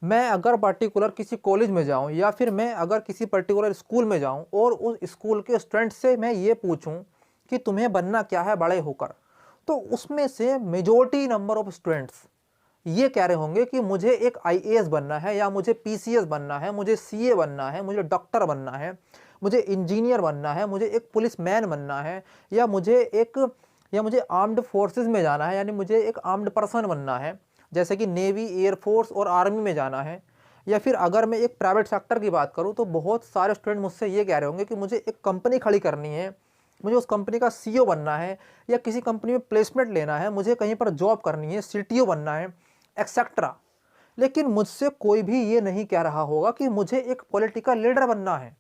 मैं अगर पर्टिकुलर किसी कॉलेज में जाऊं या फिर मैं अगर किसी पर्टिकुलर स्कूल में जाऊं और उस स्कूल के स्टूडेंट से मैं ये पूछूं कि तुम्हें बनना क्या है बड़े होकर, तो उसमें से मेजॉरिटी नंबर ऑफ स्टूडेंट्स ये कह रहे होंगे कि मुझे एक आईएएस बनना है, या मुझे पीसीएस बनना है, मुझे सीए बनना है, मुझे डॉक्टर बनना है, मुझे इंजीनियर बनना है, मुझे एक पुलिसमैन बनना है, या मुझे आर्म्ड फोर्सेस में जाना है, यानी मुझे एक आर्म्ड पर्सन बनना है, जैसे कि नेवी, एयरफोर्स और आर्मी में जाना है। या फिर अगर मैं एक प्राइवेट सेक्टर की बात करूं तो बहुत सारे स्टूडेंट मुझसे ये कह रहे होंगे कि मुझे एक कंपनी खड़ी करनी है, मुझे उस कंपनी का सीईओ बनना है, या किसी कंपनी में प्लेसमेंट लेना है, मुझे कहीं पर जॉब करनी है, सीटीओ बनना है, एक्सेट्रा। लेकिन मुझसे कोई भी ये नहीं कह रहा होगा कि मुझे एक पॉलिटिकल लीडर बनना है।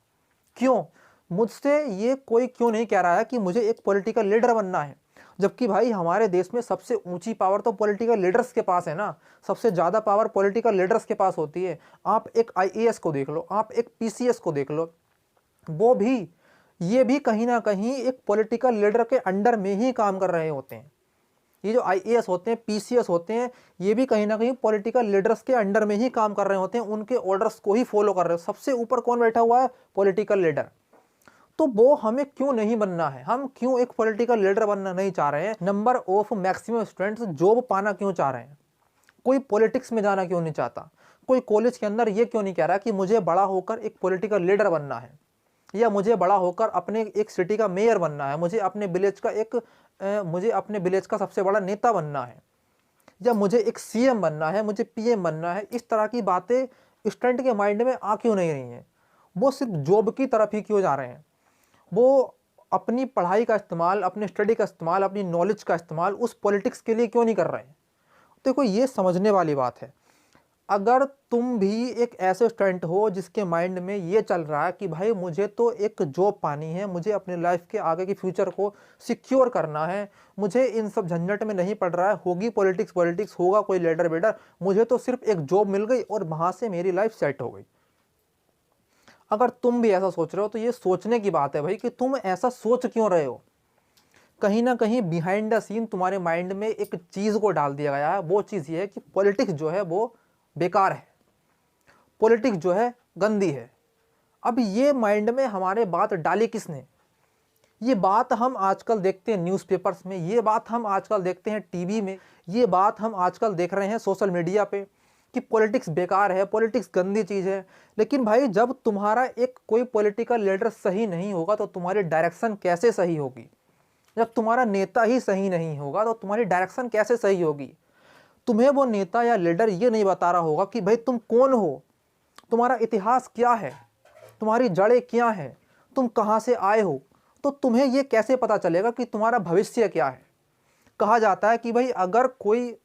क्यों? मुझसे ये कोई क्यों नहीं कह रहा है कि मुझे एक पॉलिटिकल लीडर बनना है? जबकि भाई हमारे देश में सबसे ऊंची पावर तो पॉलिटिकल लीडर्स के पास है ना, सबसे ज़्यादा पावर पॉलिटिकल लीडर्स के पास होती है। आप एक आईएएस को देख लो, आप एक पीसीएस को देख लो, वो भी ये भी कहीं ना कहीं एक पॉलिटिकल लीडर के अंडर में ही काम कर रहे होते हैं। ये जो आईएएस होते हैं, पीसीएस होते हैं, ये भी कहीं ना कहीं पॉलिटिकल लीडर्स के अंडर में ही काम कर रहे होते हैं, उनके ऑर्डर्स को ही फॉलो कर रहे हो। सबसे ऊपर कौन बैठा हुआ है? Political leader. तो वो हमें क्यों नहीं बनना है? हम क्यों एक पॉलिटिकल लीडर बनना नहीं चाह रहे हैं? Number of maximum students job पाना क्यों चाह रहे हैं? कोई पॉलिटिक्स में जाना क्यों नहीं चाहता? कोई कॉलेज के अंदर ये क्यों नहीं कह रहा कि मुझे बड़ा होकर एक पॉलिटिकल लीडर बनना है, या मुझे बड़ा होकर अपने एक सिटी का मेयर बनना है, मुझे अपने विलेज का सबसे बड़ा नेता बनना है, या मुझे एक सीएम बनना है, मुझे पीएम बनना है? इस तरह की बातें स्टूडेंट के माइंड में आ क्यों नहीं रही हैं? वो सिर्फ जॉब की तरफ ही क्यों जा रहे हैं? वो अपनी पढ़ाई का इस्तेमाल, अपनी स्टडी का इस्तेमाल, अपनी नॉलेज का इस्तेमाल उस पॉलिटिक्स के लिए क्यों नहीं कर रहे हैं? देखो, ये समझने वाली बात है। अगर तुम भी एक ऐसे स्टूडेंट हो जिसके माइंड में ये चल रहा है कि भाई मुझे तो एक जॉब पानी है, मुझे अपने लाइफ के आगे की फ्यूचर को सिक्योर करना है, मुझे इन सब झंझट में नहीं पड़ रहा है, होगी पॉलिटिक्स पॉलिटिक्स, होगा कोई लीडर वेडर, मुझे तो सिर्फ एक जॉब मिल गई और वहाँ से मेरी लाइफ सेट हो गई। अगर तुम भी ऐसा सोच रहे हो तो ये सोचने की बात है भाई कि तुम ऐसा सोच क्यों रहे हो। कहीं ना कहीं बिहाइंड द सीन तुम्हारे माइंड में एक चीज़ को डाल दिया गया है। वो चीज़ ये है कि पॉलिटिक्स जो है वो बेकार है, पॉलिटिक्स जो है गंदी है। अब ये माइंड में हमारे बात डाली किसने? ये बात हम आजकल देखते हैं न्यूज़पेपर्स में, ये बात हम आजकल देखते हैं टीवी में, ये बात हम आजकल देख रहे हैं सोशल मीडिया पे कि पॉलिटिक्स बेकार है, पॉलिटिक्स गंदी चीज़ है। लेकिन भाई जब तुम्हारा एक कोई पॉलिटिकल लीडर सही नहीं होगा तो तुम्हारी डायरेक्शन कैसे सही होगी? जब तुम्हारा नेता ही सही नहीं होगा तो तुम्हारी डायरेक्शन कैसे सही होगी? तुम्हें वो नेता या लीडर ये नहीं बता रहा होगा कि भाई तुम कौन हो, तुम्हारा इतिहास क्या है, तुम्हारी जड़ें क्या हैं, तुम कहाँ से आए हो, तो तुम्हें ये कैसे पता चलेगा कि तुम्हारा भविष्य क्या है? कहा जाता है कि भाई अगर कोई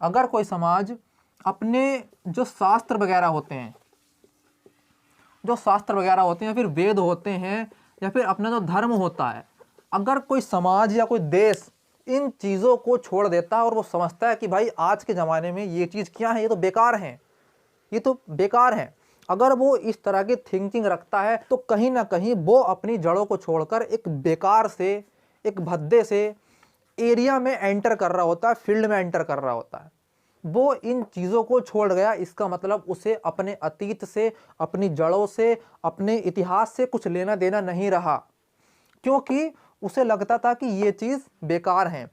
समाज अपने जो शास्त्र वगैरह होते हैं, या फिर वेद होते हैं, या फिर अपना जो धर्म होता है, अगर कोई समाज या कोई देश इन चीज़ों को छोड़ देता है और वो समझता है कि भाई आज के ज़माने में ये चीज़ क्या है, ये तो बेकार है, अगर वो इस तरह की थिंकिंग रखता है तो कहीं ना कहीं वो अपनी जड़ों को छोड़कर एक बेकार से, एक भद्दे से एरिया में एंटर कर रहा होता है, फील्ड में एंटर कर रहा होता है। वो इन चीज़ों को छोड़ गया, इसका मतलब उसे अपने अतीत से, अपनी जड़ों से, अपने इतिहास से कुछ लेना देना नहीं रहा, क्योंकि उसे लगता था कि ये चीज़ बेकार है।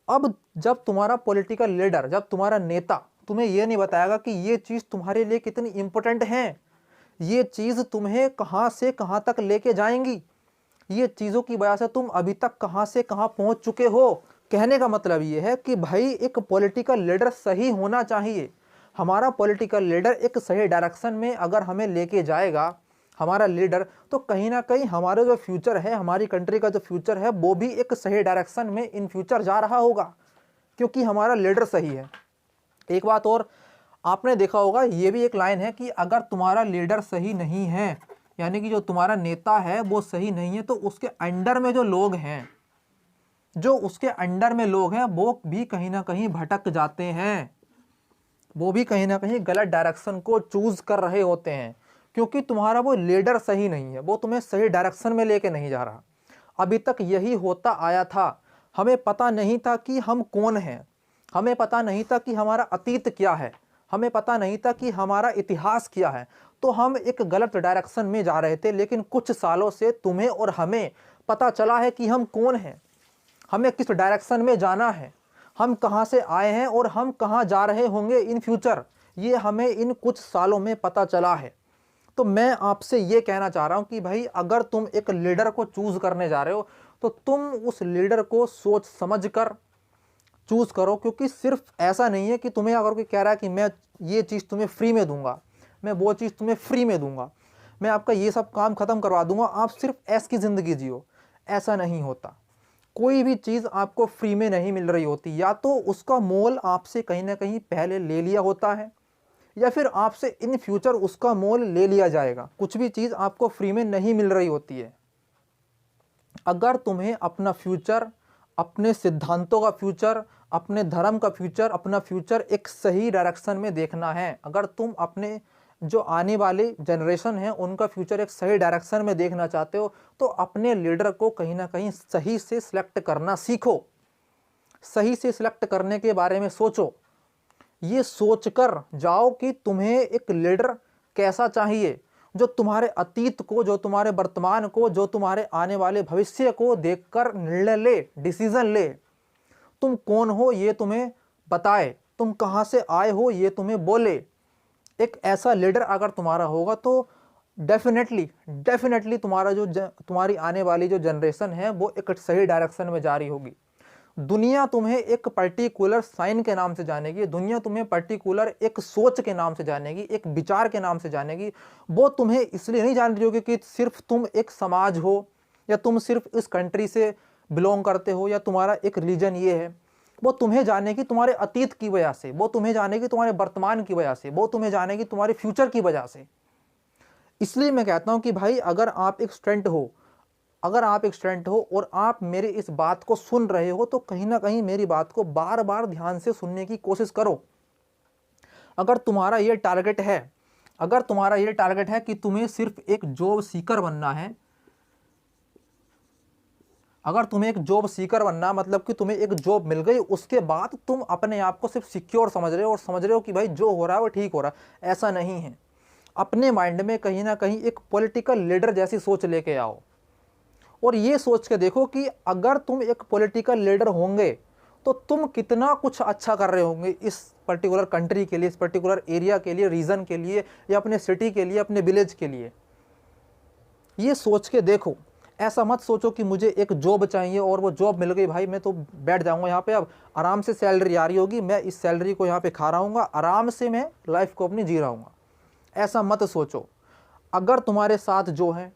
अब जब तुम्हारा पॉलिटिकल लीडर, जब तुम्हारा नेता तुम्हें ये नहीं बताएगा कि ये चीज़ तुम्हारे लिए कितनी इंपॉर्टेंट है, ये चीज़ तुम्हें कहाँ से कहाँ तक लेके जाएंगी, ये चीज़ों की वजह से तुम अभी तक कहाँ से कहाँ पहुँच चुके हो। कहने का मतलब ये है कि भाई एक पॉलिटिकल लीडर सही होना चाहिए। हमारा पॉलिटिकल लीडर एक सही डायरेक्शन में अगर हमें लेके जाएगा हमारा लीडर, तो कहीं ना कहीं हमारा जो फ्यूचर है, हमारी कंट्री का जो फ्यूचर है, वो भी एक सही डायरेक्शन में इन फ्यूचर जा रहा होगा, क्योंकि हमारा लीडर सही है। एक बात और आपने देखा होगा, ये भी एक लाइन है कि अगर तुम्हारा लीडर सही नहीं है, यानी कि जो तुम्हारा नेता है वो सही नहीं है, तो उसके अंडर में जो लोग हैं, वो भी कहीं ना कहीं भटक जाते हैं, वो भी कहीं ना कहीं गलत डायरेक्शन को चूज कर रहे होते हैं, क्योंकि तुम्हारा वो लीडर सही नहीं है, वो तुम्हें सही डायरेक्शन में लेके नहीं जा रहा। अभी तक यही होता आया था। हमें पता नहीं था कि हम कौन हैं, हमें पता नहीं था कि हमारा अतीत क्या है, हमें पता नहीं था कि हमारा इतिहास क्या है, तो हम एक गलत डायरेक्शन में जा रहे थे। लेकिन कुछ सालों से तुम्हें और हमें पता चला है कि हम कौन हैं, हमें किस डायरेक्शन में जाना है, हम कहाँ से आए हैं और हम कहाँ जा रहे होंगे इन फ्यूचर, ये हमें इन कुछ सालों में पता चला है। तो मैं आपसे ये कहना चाह रहा हूँ कि भाई अगर तुम एक लीडर को चूज़ करने जा रहे हो तो तुम उस लीडर को सोच समझ कर चूज़ करो, क्योंकि सिर्फ ऐसा नहीं है कि तुम्हें अगर कोई कह रहा है कि मैं ये चीज़ तुम्हें फ्री में दूंगा, मैं वो चीज़ तुम्हें फ्री में दूंगा, मैं आपका ये सब काम ख़त्म करवा दूंगा, आप सिर्फ ऐस की ज़िंदगी जियो, ऐसा नहीं होता। कोई भी चीज़ आपको फ्री में नहीं मिल रही होती, या तो उसका मोल आपसे कहीं ना कहीं पहले ले लिया होता है या फिर आपसे इन फ्यूचर उसका मोल ले लिया जाएगा। कुछ भी चीज़ आपको फ्री में नहीं मिल रही होती है। अगर तुम्हें अपना फ्यूचर, अपने सिद्धांतों का फ्यूचर, अपने धर्म का फ्यूचर, अपना फ्यूचर एक सही डायरेक्शन में देखना है, अगर तुम अपने जो आने वाले जनरेशन है उनका फ्यूचर एक सही डायरेक्शन में देखना चाहते हो, तो अपने लीडर को कहीं ना कहीं सही से सिलेक्ट करना सीखो। सही से सिलेक्ट करने के बारे में सोचो, ये सोचकर जाओ कि तुम्हें एक लीडर कैसा चाहिए, जो तुम्हारे अतीत को, जो तुम्हारे वर्तमान को, जो तुम्हारे आने वाले भविष्य को देखकर निर्णय ले, डिसीजन ले। तुम कौन हो ये तुम्हें बताए, तुम कहाँ से आए हो ये तुम्हें बोले। एक ऐसा लीडर अगर तुम्हारा होगा तो डेफिनेटली तुम्हारी आने वाली जो जनरेशन है वो एक सही डायरेक्शन में जा रही होगी। दुनिया तुम्हें एक पर्टिकुलर साइन के नाम से जानेगी, दुनिया तुम्हें पर्टिकुलर एक सोच के नाम से जानेगी, एक विचार के नाम से जानेगी। वो तुम्हें इसलिए नहीं जान रही होगी कि सिर्फ तुम एक समाज हो, या तुम सिर्फ इस कंट्री से बिलोंग करते हो, या तुम्हारा एक रिलीजन ये है। वो तुम्हें जानेगी तुम्हारे अतीत की वजह से, वो तुम्हें जानेगी तुम्हारे वर्तमान की वजह से, वो तुम्हें जानेगी तुम्हारे फ्यूचर की वजह से। इसलिए मैं कहता हूँ कि भाई अगर आप एक स्टूडेंट हो, और आप मेरी इस बात को सुन रहे हो, तो कहीं ना कहीं मेरी बात को बार बार ध्यान से सुनने की कोशिश करो। अगर तुम्हारा ये टारगेट है कि तुम्हें सिर्फ एक जॉब सीकर बनना है, अगर तुम्हें एक जॉब सीकर बनना मतलब कि तुम्हें एक जॉब मिल गई, उसके बाद तुम अपने आप को सिर्फ सिक्योर समझ रहे हो और समझ रहे हो कि भाई जो हो रहा है वो ठीक हो रहा है, ऐसा नहीं है। अपने माइंड में कहीं ना कहीं एक पॉलिटिकल लीडर जैसी सोच लेके आओ, और ये सोच के देखो कि अगर तुम एक पॉलिटिकल लीडर होंगे तो तुम कितना कुछ अच्छा कर रहे होंगे इस पर्टिकुलर कंट्री के लिए, इस पर्टिकुलर एरिया के लिए, रीजन के लिए, या अपने सिटी के लिए, अपने विलेज के लिए। ये सोच के देखो। ऐसा मत सोचो कि मुझे एक जॉब चाहिए और वो जॉब मिल गई, भाई मैं तो बैठ जाऊंगा यहाँ पे, अब आराम से सैलरी आ रही होगी, मैं इस सैलरी को यहाँ पे खा रहा हूँ, आराम से मैं लाइफ को अपनी जी रहा हूँ। ऐसा मत सोचो। अगर तुम्हारे साथ जो है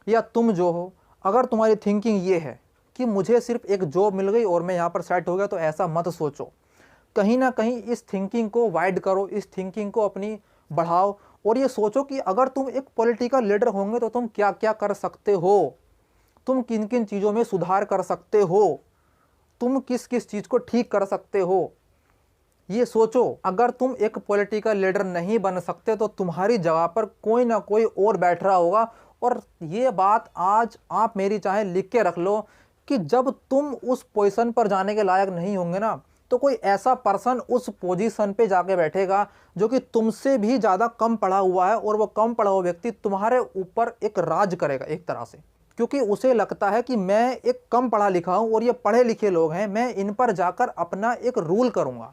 या तुम जो हो, अगर तुम्हारी थिंकिंग ये है कि मुझे सिर्फ एक जॉब मिल गई और मैं यहाँ पर सेट हो गया, तो ऐसा मत सोचो। कहीं ना कहीं इस थिंकिंग को वाइड करो, इस थिंकिंग को अपनी बढ़ाओ, और ये सोचो कि अगर तुम एक पॉलिटिकल लीडर होंगे तो तुम क्या क्या कर सकते हो, तुम किन किन चीज़ों में सुधार कर सकते हो, तुम किस किस चीज़ को ठीक कर सकते हो, ये सोचो। अगर तुम एक पॉलिटिकल लीडर नहीं बन सकते तो तुम्हारी जगह पर कोई ना कोई और बैठ रहा होगा। और ये बात आज आप मेरी चाहे लिख के रख लो कि जब तुम उस पोजीशन पर जाने के लायक नहीं होंगे ना, तो कोई ऐसा पर्सन उस पोजीशन पे जाके बैठेगा जो कि तुमसे भी ज़्यादा कम पढ़ा हुआ है, और वो कम पढ़ा हुआ व्यक्ति तुम्हारे ऊपर एक राज करेगा एक तरह से, क्योंकि उसे लगता है कि मैं एक कम पढ़ा लिखा हूँ और ये पढ़े लिखे लोग हैं, मैं इन पर जाकर अपना एक रूल करूँगा।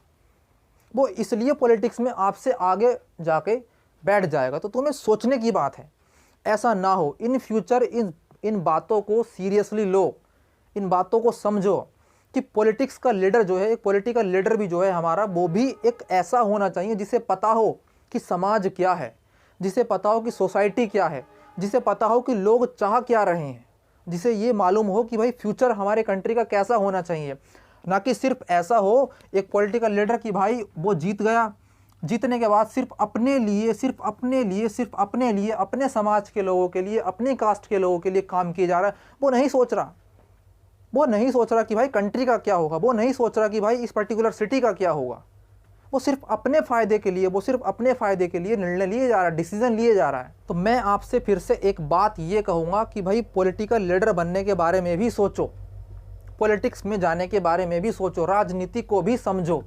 वो इसलिए पॉलिटिक्स में आपसे आगे जाके बैठ जाएगा। तो तुम्हें सोचने की बात है, ऐसा ना हो। इन फ्यूचर इन बातों को सीरियसली लो, इन बातों को समझो कि पॉलिटिक्स का लीडर जो है, एक पॉलिटिकल लीडर भी जो है हमारा, वो भी एक ऐसा होना चाहिए जिसे पता हो कि समाज क्या है, जिसे पता हो कि सोसाइटी क्या है, जिसे पता हो कि लोग चाह क्या रहे हैं, जिसे ये मालूम हो कि भाई फ्यूचर हमारे कंट्री का कैसा होना चाहिए। ना कि सिर्फ ऐसा हो एक पॉलिटिकल लीडर कि भाई वो जीत गया, जीतने के बाद सिर्फ अपने लिए, अपने समाज के लोगों के लिए, अपने कास्ट के लोगों के लिए काम किए जा रहा है। वो नहीं सोच रहा कि भाई कंट्री का क्या होगा, वो नहीं सोच रहा कि भाई इस पर्टिकुलर सिटी का क्या होगा। वो सिर्फ अपने फ़ायदे के लिए निर्णय लिए जा रहा है, डिसीजन लिए जा रहा है। तो मैं आपसे फिर से एक बात ये कहूँगा कि भाई पॉलिटिकल लीडर बनने के बारे में भी सोचो, पॉलिटिक्स में जाने के बारे में भी सोचो, राजनीति को भी समझो।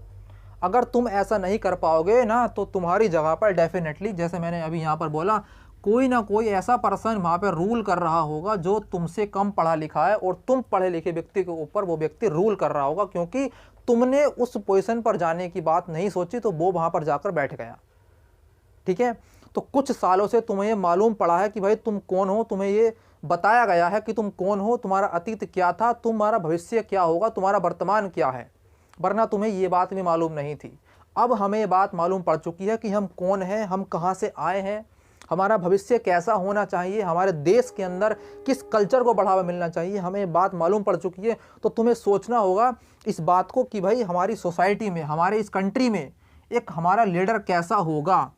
अगर तुम ऐसा नहीं कर पाओगे ना, तो तुम्हारी जगह पर डेफिनेटली, जैसे मैंने अभी यहाँ पर बोला, कोई ना कोई ऐसा पर्सन वहाँ पर रूल कर रहा होगा जो तुमसे कम पढ़ा लिखा है, और तुम पढ़े लिखे व्यक्ति के ऊपर वो व्यक्ति रूल कर रहा होगा, क्योंकि तुमने उस पोजीशन पर जाने की बात नहीं सोची तो वो वहाँ पर जाकर बैठ गया। ठीक है, तो कुछ सालों से तुम्हें ये मालूम पड़ा है कि भाई तुम कौन हो, तुम्हें ये बताया गया है कि तुम कौन हो, तुम्हारा अतीत क्या था, तुम्हारा भविष्य क्या होगा, तुम्हारा वर्तमान क्या है, वरना तुम्हें ये बात भी मालूम नहीं थी। अब हमें ये बात मालूम पड़ चुकी है कि हम कौन हैं, हम कहाँ से आए हैं, हमारा भविष्य कैसा होना चाहिए, हमारे देश के अंदर किस कल्चर को बढ़ावा मिलना चाहिए, हमें ये बात मालूम पड़ चुकी है। तो तुम्हें सोचना होगा इस बात को कि भाई हमारी सोसाइटी में, हमारे इस कंट्री में एक हमारा लीडर कैसा होगा।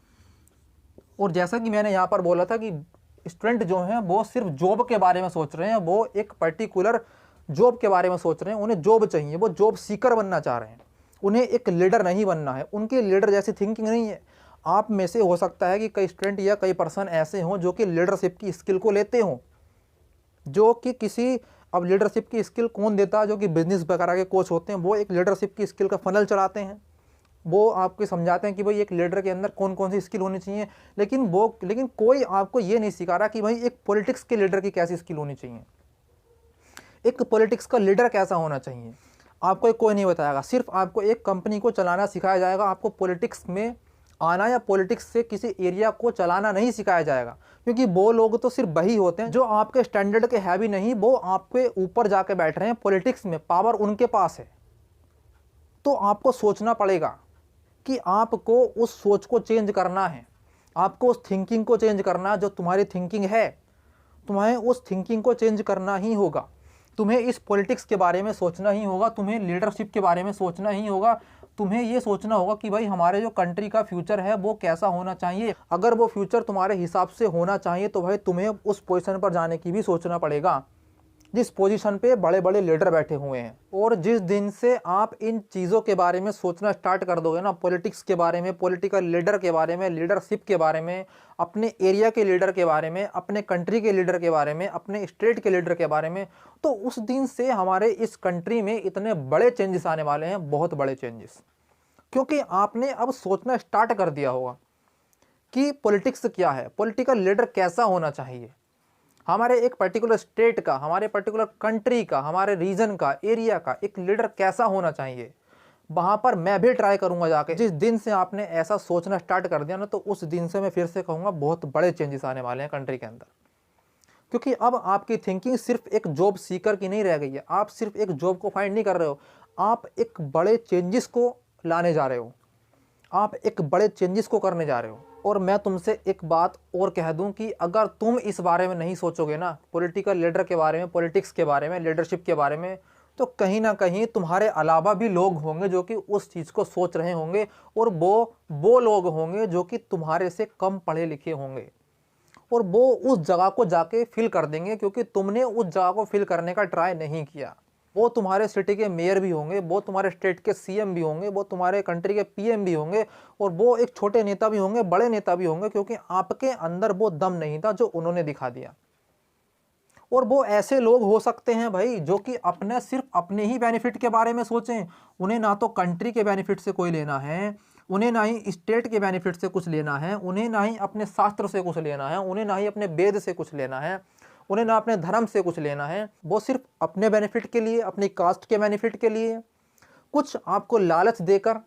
और जैसा कि मैंने यहाँ पर बोला था कि स्टूडेंट जो हैं वो सिर्फ जॉब के बारे में सोच रहे हैं, वो एक पर्टिकुलर जॉब के बारे में सोच रहे हैं, उन्हें जॉब चाहिए, वो जॉब सीकर बनना चाह रहे हैं, उन्हें एक लीडर नहीं बनना है, उनकी लीडर जैसी थिंकिंग नहीं है। आप में से हो सकता है कि कई स्टूडेंट या कई पर्सन ऐसे हों जो कि लीडरशिप की स्किल को लेते हों, जो कि किसी, अब लीडरशिप की स्किल कौन देता है, जो कि बिजनेस वगैरह के कोच होते हैं, वो एक लीडरशिप की स्किल का फनल चलाते हैं, वो आपको समझाते हैं कि भाई एक लीडर के अंदर कौन कौन सी स्किल होनी चाहिए, लेकिन कोई आपको ये नहीं सिखा रहा कि भाई एक पॉलिटिक्स के लीडर की कैसी स्किल होनी चाहिए, एक पॉलिटिक्स का लीडर कैसा होना चाहिए, आपको कोई नहीं बताएगा। सिर्फ आपको एक कंपनी को चलाना सिखाया जाएगा, आपको पॉलिटिक्स में आना या पॉलिटिक्स से किसी एरिया को चलाना नहीं सिखाया जाएगा, क्योंकि वो लोग तो सिर्फ वही होते हैं जो आपके स्टैंडर्ड के है भी नहीं, वो आपके ऊपर जाके बैठ रहे हैं, पॉलिटिक्स में पावर उनके पास है। तो आपको सोचना पड़ेगा कि आपको उस सोच को चेंज करना है, आपको उस थिंकिंग को चेंज करना है, जो तुम्हारी थिंकिंग है तुम्हें उस थिंकिंग को चेंज करना ही होगा। तुम्हें इस पॉलिटिक्स के बारे में सोचना ही होगा, तुम्हें लीडरशिप के बारे में सोचना ही होगा, तुम्हें ये सोचना होगा कि भाई हमारे जो कंट्री का फ्यूचर है वो कैसा होना चाहिए। अगर वो फ्यूचर तुम्हारे हिसाब से होना चाहिए तो भाई तुम्हें उस पोजीशन पर जाने की भी सोचना पड़ेगा जिस पोजीशन पे बड़े बड़े लीडर बैठे हुए हैं। और जिस दिन से आप इन चीज़ों के बारे में सोचना स्टार्ट कर दोगे ना, पॉलिटिक्स के बारे में, पॉलिटिकल लीडर के बारे में, लीडरशिप के बारे में, अपने एरिया के लीडर के बारे में, अपने कंट्री के लीडर के बारे में, अपने स्टेट के लीडर के बारे में, तो उस दिन से हमारे इस कंट्री में इतने बड़े चेंजेस आने वाले हैं, बहुत बड़े चेंजेस, क्योंकि आपने अब सोचना स्टार्ट कर दिया होगा कि पॉलिटिक्स क्या है, पॉलिटिकल लीडर कैसा होना चाहिए, हमारे एक पर्टिकुलर स्टेट का, हमारे पर्टिकुलर कंट्री का, हमारे रीजन का, एरिया का एक लीडर कैसा होना चाहिए। वहाँ पर मैं भी ट्राई करूँगा जाके। जिस दिन से आपने ऐसा सोचना स्टार्ट कर दिया ना, तो उस दिन से मैं फिर से कहूँगा बहुत बड़े चेंजेस आने वाले हैं कंट्री के अंदर, क्योंकि अब आपकी थिंकिंग सिर्फ एक जॉब सीकर की नहीं रह गई है। आप सिर्फ एक जॉब को फाइंड नहीं कर रहे हो, आप एक बड़े चेंजेस को लाने जा रहे हो, आप एक बड़े चेंजेस को करने जा रहे हो। और मैं तुमसे एक बात और कह दूं कि अगर तुम इस बारे में नहीं सोचोगे ना, पॉलिटिकल लीडर के बारे में, पॉलिटिक्स के बारे में, लीडरशिप के बारे में, तो कहीं ना कहीं तुम्हारे अलावा भी लोग होंगे जो कि उस चीज़ को सोच रहे होंगे, और वो लोग होंगे जो कि तुम्हारे से कम पढ़े लिखे होंगे, और वो उस जगह को जाके फिल कर देंगे, क्योंकि तुमने उस जगह को फिल करने का ट्राई नहीं किया। वो तुम्हारे सिटी के मेयर भी होंगे, वो तुम्हारे स्टेट के सीएम भी होंगे, वो तुम्हारे कंट्री के पीएम भी होंगे, और वो एक छोटे नेता भी होंगे, बड़े नेता भी होंगे, क्योंकि आपके अंदर वो दम नहीं था जो उन्होंने दिखा दिया। और वो ऐसे लोग हो सकते हैं भाई जो कि सिर्फ अपने ही बेनिफिट के बारे में सोचें, उन्हें ना तो कंट्री के बेनिफिट से कोई लेना है, उन्हें ना ही स्टेट के बेनिफिट से कुछ लेना है, उन्हें ना ही अपने शास्त्र से कुछ लेना है, उन्हें ना ही अपने वेद से कुछ लेना है, उन्हें ना अपने धर्म से कुछ लेना है। वो सिर्फ अपने बेनिफिट के लिए, अपनी कास्ट के बेनिफिट के लिए कुछ आपको लालच देकर,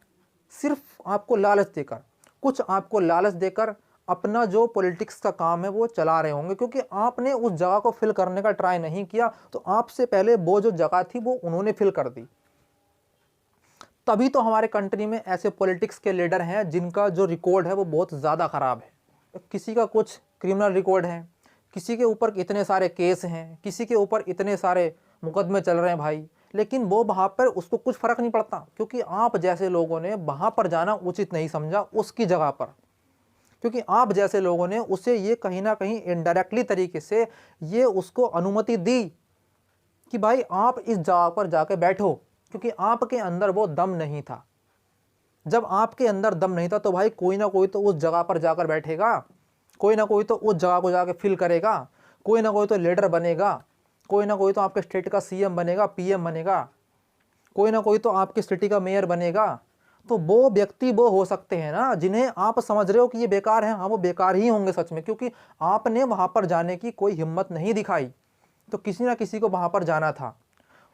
सिर्फ आपको लालच देकर, कुछ आपको लालच देकर अपना जो पॉलिटिक्स का काम है वो चला रहे होंगे, क्योंकि आपने उस जगह को फिल करने का ट्राई नहीं किया, तो आपसे पहले वो जो जगह थी वो उन्होंने फिल कर दी। तभी तो हमारे कंट्री में ऐसे पॉलिटिक्स के लीडर हैं जिनका जो रिकॉर्ड है वो बहुत ज़्यादा ख़राब है। किसी का कुछ क्रिमिनल रिकॉर्ड है, किसी के ऊपर इतने सारे केस हैं, किसी के ऊपर इतने सारे मुकदमे चल रहे हैं भाई, लेकिन वो वहाँ पर उसको कुछ फ़र्क नहीं पड़ता, क्योंकि आप जैसे लोगों ने वहाँ पर जाना उचित नहीं समझा उसकी जगह पर, क्योंकि आप जैसे लोगों ने उसे ये कहीं ना कहीं इनडायरेक्टली तरीके से ये उसको अनुमति दी कि भाई आप इस जगह पर जाके बैठो, क्योंकि आपके अंदर वो दम नहीं था। जब आपके अंदर दम नहीं था तो भाई कोई ना कोई तो उस जगह पर जाकर बैठेगा, कोई ना कोई तो उस जगह को जाके फिल करेगा, कोई ना कोई तो लीडर बनेगा, कोई ना कोई तो आपके स्टेट का सीएम बनेगा, पीएम बनेगा, कोई ना कोई तो आपकी सिटी का मेयर बनेगा। तो वो व्यक्ति वो हो सकते हैं ना जिन्हें आप समझ रहे हो कि ये बेकार हैं, हाँ वो बेकार ही होंगे सच में, क्योंकि आपने वहाँ पर जाने की कोई हिम्मत नहीं दिखाई, तो किसी ना किसी को वहाँ पर जाना था।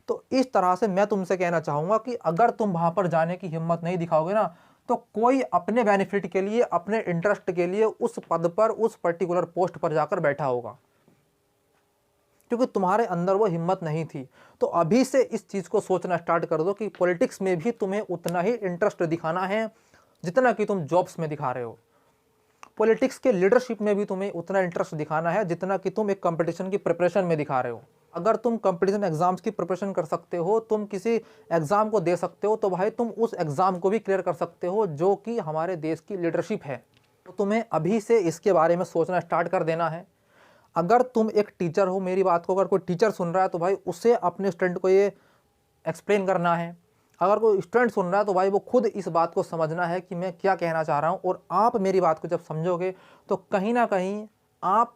तो इस तरह से मैं तुमसे कहना चाहूँगा कि अगर तुम वहाँ पर जाने की हिम्मत नहीं दिखाओगे ना, तो कोई अपने बेनिफिट के लिए, अपने इंटरेस्ट के लिए उस पद पर, उस पर्टिकुलर पोस्ट पर जाकर बैठा होगा, क्योंकि तुम्हारे अंदर वो हिम्मत नहीं थी। तो अभी से इस चीज़ को सोचना स्टार्ट कर दो कि पॉलिटिक्स में भी तुम्हें उतना ही इंटरेस्ट दिखाना है जितना कि तुम जॉब्स में दिखा रहे हो। पॉलिटिक्स के लीडरशिप में भी तुम्हें उतना इंटरेस्ट दिखाना है जितना कि तुम एक कंपटीशन की प्रिपरेशन में दिखा रहे हो। अगर तुम कंपटीशन एग्जाम्स की प्रिपरेशन कर सकते हो, तुम किसी एग्ज़ाम को दे सकते हो, तो भाई तुम उस एग्ज़ाम को भी क्लियर कर सकते हो जो कि हमारे देश की लीडरशिप है। तो तुम्हें अभी से इसके बारे में सोचना स्टार्ट कर देना है। अगर तुम एक टीचर हो, मेरी बात को अगर कोई टीचर सुन रहा है तो भाई उसे अपने स्टूडेंट को ये एक्सप्लेन करना है। अगर कोई स्टूडेंट सुन रहा है तो भाई वो खुद इस बात को समझना है कि मैं क्या कहना चाह रहा हूँ, और आप मेरी बात को जब समझोगे तो कहीं ना कहीं आप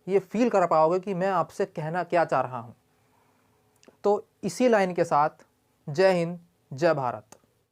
ये फील कर पाओगे कि मैं आपसे कहना क्या चाह रहा हूँ। तो इसी लाइन के साथ जय हिंद, जय भारत।